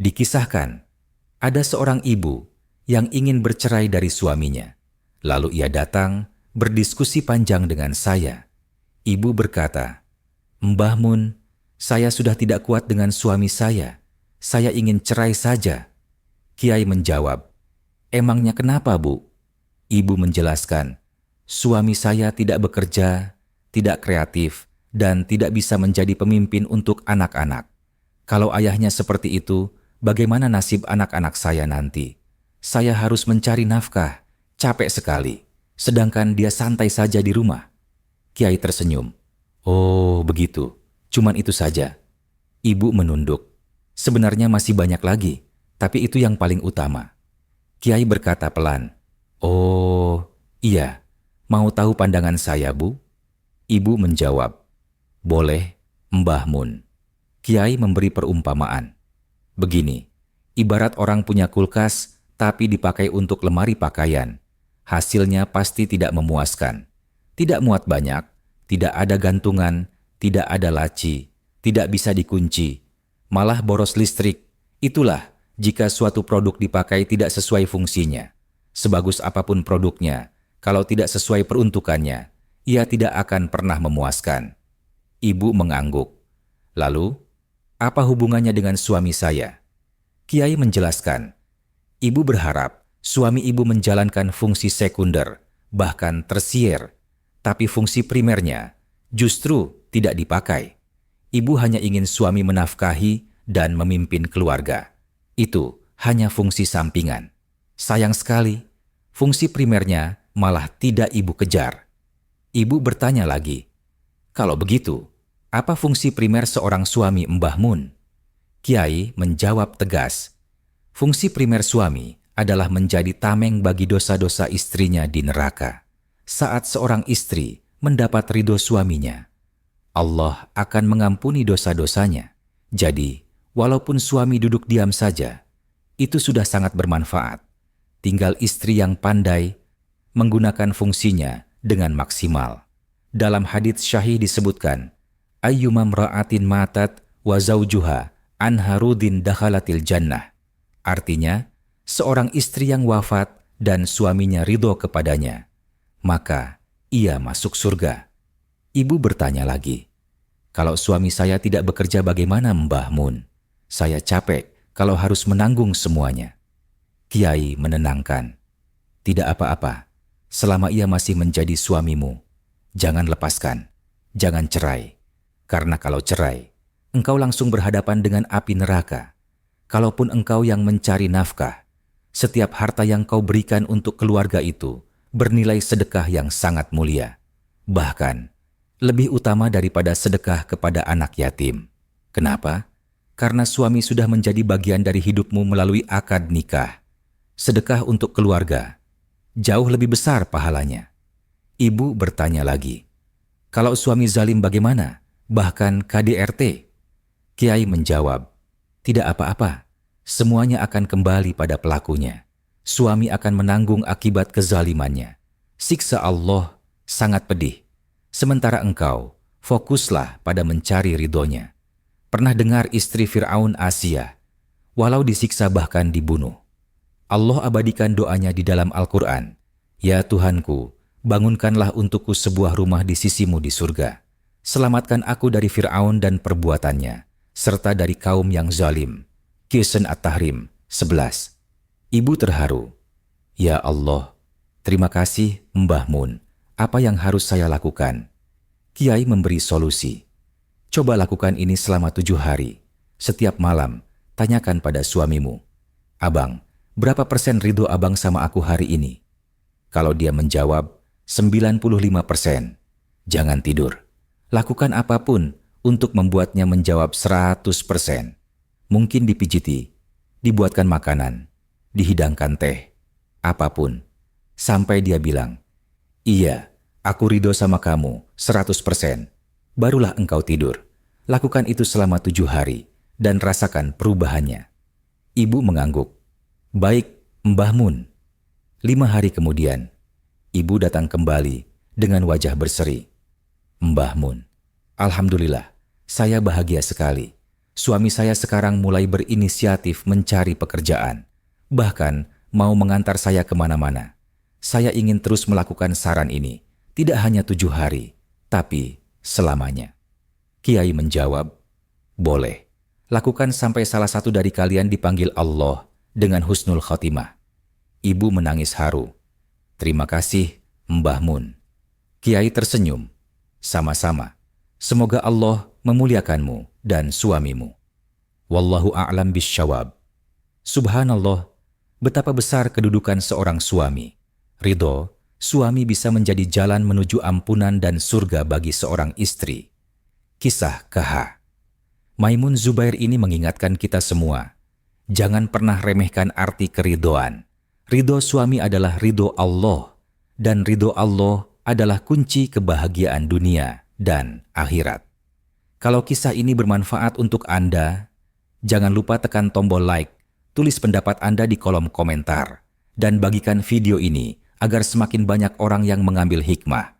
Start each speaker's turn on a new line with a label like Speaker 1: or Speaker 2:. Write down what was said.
Speaker 1: Dikisahkan, ada seorang ibu yang ingin bercerai dari suaminya. Lalu ia datang berdiskusi panjang dengan saya. Ibu berkata, "Mbah Mun, saya sudah tidak kuat dengan suami saya. Saya ingin cerai saja." Kiai menjawab, "Emangnya kenapa, Bu?" Ibu menjelaskan, "Suami saya tidak bekerja, tidak kreatif, dan tidak bisa menjadi pemimpin untuk anak-anak. Kalau ayahnya seperti itu, bagaimana nasib anak-anak saya nanti? Saya harus mencari nafkah, capek sekali, sedangkan dia santai saja di rumah." Kiai tersenyum. "Oh, begitu. Cuman itu saja." Ibu menunduk. "Sebenarnya masih banyak lagi, tapi itu yang paling utama." Kiai berkata pelan, "Oh, iya. Mau tahu pandangan saya, Bu?" Ibu menjawab, "Boleh, Mbah Mun." Kiai memberi perumpamaan. Begini, ibarat orang punya kulkas, tapi dipakai untuk lemari pakaian. Hasilnya pasti tidak memuaskan. Tidak muat banyak, tidak ada gantungan, tidak ada laci, tidak bisa dikunci, malah boros listrik. Itulah jika suatu produk dipakai tidak sesuai fungsinya. Sebagus apapun produknya, kalau tidak sesuai peruntukannya, ia tidak akan pernah memuaskan. Ibu mengangguk. "Lalu, apa hubungannya dengan suami saya?" Kiai menjelaskan, "Ibu berharap suami ibu menjalankan fungsi sekunder, bahkan tersier, tapi fungsi primernya justru tidak dipakai. Ibu hanya ingin suami menafkahi dan memimpin keluarga. Itu hanya fungsi sampingan. Sayang sekali, fungsi primernya malah tidak ibu kejar." Ibu bertanya lagi, "Kalau begitu, apa fungsi primer seorang suami, Mbah Mun?" Kiai menjawab tegas, "Fungsi primer suami adalah menjadi tameng bagi dosa-dosa istrinya di neraka. Saat seorang istri mendapat ridho suaminya, Allah akan mengampuni dosa-dosanya. Jadi, walaupun suami duduk diam saja, itu sudah sangat bermanfaat. Tinggal istri yang pandai menggunakan fungsinya dengan maksimal. Dalam hadits syahih disebutkan, ayyumam ra'atin matat wa zawjuha anharudin dakhalatil jannah. Artinya, seorang istri yang wafat dan suaminya ridho kepadanya, maka ia masuk surga. Ibu bertanya lagi, "Kalau suami saya tidak bekerja bagaimana, Mbah Mun? Saya capek kalau harus menanggung semuanya." Kiai menenangkan, "Tidak apa-apa, selama ia masih menjadi suamimu, jangan lepaskan, jangan cerai. Karena kalau cerai, engkau langsung berhadapan dengan api neraka. Kalaupun engkau yang mencari nafkah, setiap harta yang kau berikan untuk keluarga itu bernilai sedekah yang sangat mulia. Bahkan, lebih utama daripada sedekah kepada anak yatim. Kenapa? Karena suami sudah menjadi bagian dari hidupmu melalui akad nikah. Sedekah untuk keluarga jauh lebih besar pahalanya." Ibu bertanya lagi, "Kalau suami zalim bagaimana? Bahkan KDRT?" Kiai menjawab, "Tidak apa-apa, semuanya akan kembali pada pelakunya. Suami akan menanggung akibat kezalimannya. Siksa Allah sangat pedih. Sementara engkau, fokuslah pada mencari ridhonya. Pernah dengar istri Fir'aun Asia? Walau disiksa bahkan dibunuh, Allah abadikan doanya di dalam Al-Quran. Ya Tuhanku, bangunkanlah untukku sebuah rumah di sisimu di surga. Selamatkan aku dari Fir'aun dan perbuatannya, serta dari kaum yang zalim. Kisah At-Tahrim 11. Ibu terharu. "Ya Allah, terima kasih Mbah Mun. Apa yang harus saya lakukan?" Kiai memberi solusi. "Coba lakukan ini selama 7 hari. Setiap malam, tanyakan pada suamimu, 'Abang, berapa persen ridho abang sama aku hari ini?' Kalau dia menjawab 95%, jangan tidur. Lakukan apapun untuk membuatnya menjawab 100%. Mungkin dipijiti, dibuatkan makanan, dihidangkan teh, apapun. Sampai dia bilang, 'Iya, aku ridho sama kamu 100%. Barulah engkau tidur. Lakukan itu selama 7 hari dan rasakan perubahannya." Ibu mengangguk. "Baik, Mbah Mun." 5 hari kemudian, ibu datang kembali dengan wajah berseri. "Mbah Mun, alhamdulillah, saya bahagia sekali. Suami saya sekarang mulai berinisiatif mencari pekerjaan. Bahkan mau mengantar saya kemana-mana. Saya ingin terus melakukan saran ini. Tidak hanya 7 hari, tapi selamanya. Kiai menjawab, boleh. Lakukan sampai salah satu dari kalian dipanggil Allah dengan husnul khotimah. Ibu menangis haru. Terima kasih, Mbah Mun. Kiai tersenyum. Sama-sama. Semoga Allah memuliakanmu dan suamimu. Wallahu a'lam bisyawab. Subhanallah, betapa besar kedudukan seorang suami. Ridho, suami bisa menjadi jalan menuju ampunan dan surga bagi seorang istri. Kisah KH. Maimun Zubair ini mengingatkan kita semua. Jangan pernah remehkan arti keridhoan. Ridho suami adalah ridho Allah. Dan ridho Allah adalah kunci kebahagiaan dunia dan akhirat. Kalau kisah ini bermanfaat untuk Anda, jangan lupa tekan tombol like, tulis pendapat Anda di kolom komentar, dan bagikan video ini agar semakin banyak orang yang mengambil hikmah.